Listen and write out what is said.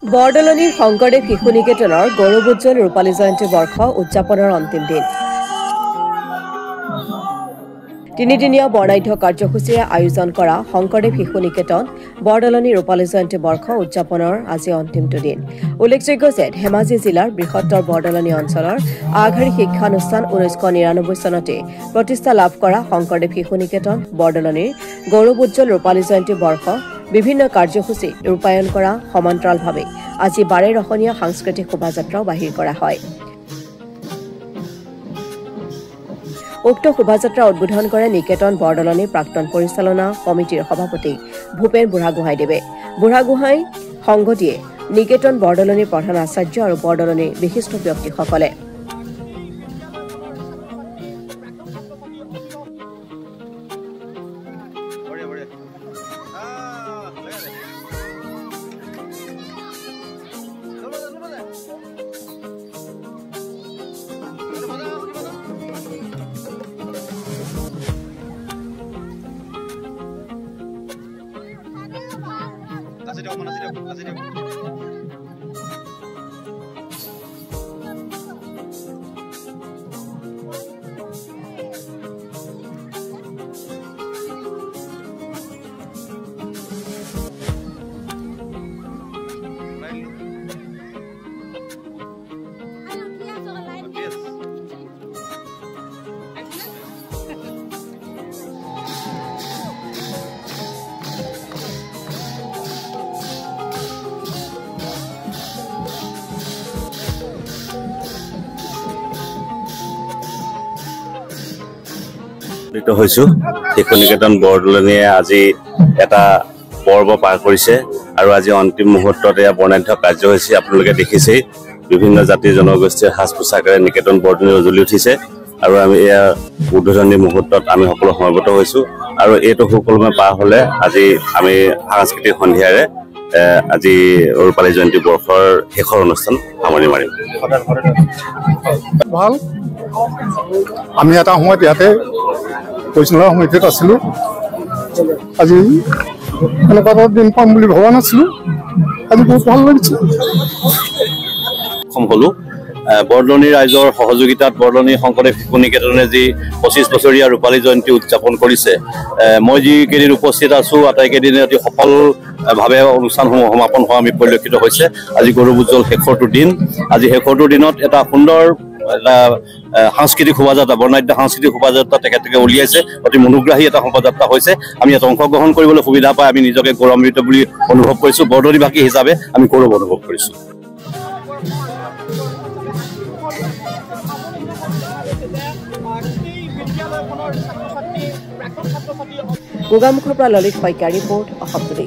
বৰদলনিৰ শংকৰদেৱ শিশু নিকেতনৰ গৌৰৱোজ্জ্বল ৰূপালী জয়ন্তী বৰ্ষ উদযাপনৰ অন্তিম দিন। তিনিদিনীয়া বৰ্ণাঢ্য কাৰ্যসূচীৰে আয়োজন কৰা শংকৰদেৱ শিশু নিকেতন বৰদলনি ৰূপালী জয়ন্তী বৰ্ষ উদযাপনৰ আজি অন্তিমটো দিন। উল্লেখযোগ্য যে ধেমাজি জিলাৰ বৃহত্তৰ বৰদলনি অঞ্চলৰ আগশাৰী শিক্ষানুষ্ঠান 1999 চনতে প্ৰতিষ্ঠা লাভ কৰা শংকৰদেৱ শিশু নিকেতন বৰদলনিৰ গৌৰৱোজ্জ্বল ৰূপালী জয়ন্তী বৰ্ষ বিভিন্ন কাৰ্যসূচী ৰূপায়ণ কৰা সমান্তৰালভাৱে আজি বাৰেৰহণীয়া সাংস্কৃতিক শোভাযাত্ৰাও বাহিৰ কৰা হয়। উক্ত শোভাযাত্ৰা উদ্বোধন কৰে নিকেতন বৰদলনিৰ প্ৰাক্তন পৰিচালনা কমিটিৰ সভাপতি ভূপেন বুঢ়াগোহাঁইদেৱে। বুঢ়াগোহাঁই সংগ দিয়ে নিকেতন বৰদলনিৰ প্ৰধান আচাৰ্য আৰু বৰদলনিৰ বিশিষ্ট ব্যক্তিসকলে। শিশু নিকেতন বৰদলনিয়ে আজি এটা পৰ্ব পাৰ কৰিছে আৰু আজি অন্তিম মুহূৰ্তত এয়া বৰ্ণাঢ্য কাৰ্যসূচী আপোনালোকে দেখিছেই। বিভিন্ন জাতি জনগোষ্ঠীৰ সাজ পোছাকেৰে নিকেতন বৰদলনি উজ্বলি উঠিছে আৰু আমি এয়া উদ্বোধনী মুহূৰ্তত আমি সকলো সমবেত হৈছোঁ আৰু এইটো সুকলমে পাৰ হ'লে আজি আমি সাংস্কৃতিক সন্ধিয়াৰে আজি ৰূপালী জয়ন্তী বৰ্ষৰ শেষৰ অনুষ্ঠান সামৰণি মাৰিম। ভাল আমি এটা সময়ত ইয়াতে পৰিচালনা সমিতিত আছিলোঁ। আজি এনেকুৱা এটা দিন পাম বুলি ভবা নাছিলোঁ। আজি বহুত ভাল লাগিছে। বৰদলনি ৰাইজৰ সহযোগিতাত বৰদলনি শংকৰদেৱ শিশু নিকেতনে যি 25 বছৰীয়া ৰূপালী জয়ন্তী উদযাপন কৰিছে, মই যিকেইদিন উপস্থিত আছোঁ আটাইকেইদিনে অতি সফলভাৱে অনুষ্ঠানসমূহ সমাপন হোৱা আমি পৰিলক্ষিত হৈছে। আজি গৌৰৱোজ্জ্বল শেষৰটো দিন। আজি শেষৰটো দিনত এটা সুন্দৰ সাংস্কৃতিক শোভাযাত্ৰা, বৰ্ণাঢ্য সাংস্কৃতিক শোভাযাত্ৰা তেখেতলোকে উলিয়াইছে। অতি মনোগ্ৰাহী এটা শোভাযাত্ৰা হৈছে। আমি ইয়াত অংশগ্ৰহণ কৰিবলৈ সুবিধা পাই আমি নিজকে গৌৰৱান্বিত বুলি অনুভৱ কৰিছোঁ। বৰদলনিবাসী হিচাপে আমি গৌৰৱ অনুভৱ কৰিছোঁ। গোগামুখৰ পৰা ললিত শইকীয়া ৰিপৰ্ট অসম টুডে।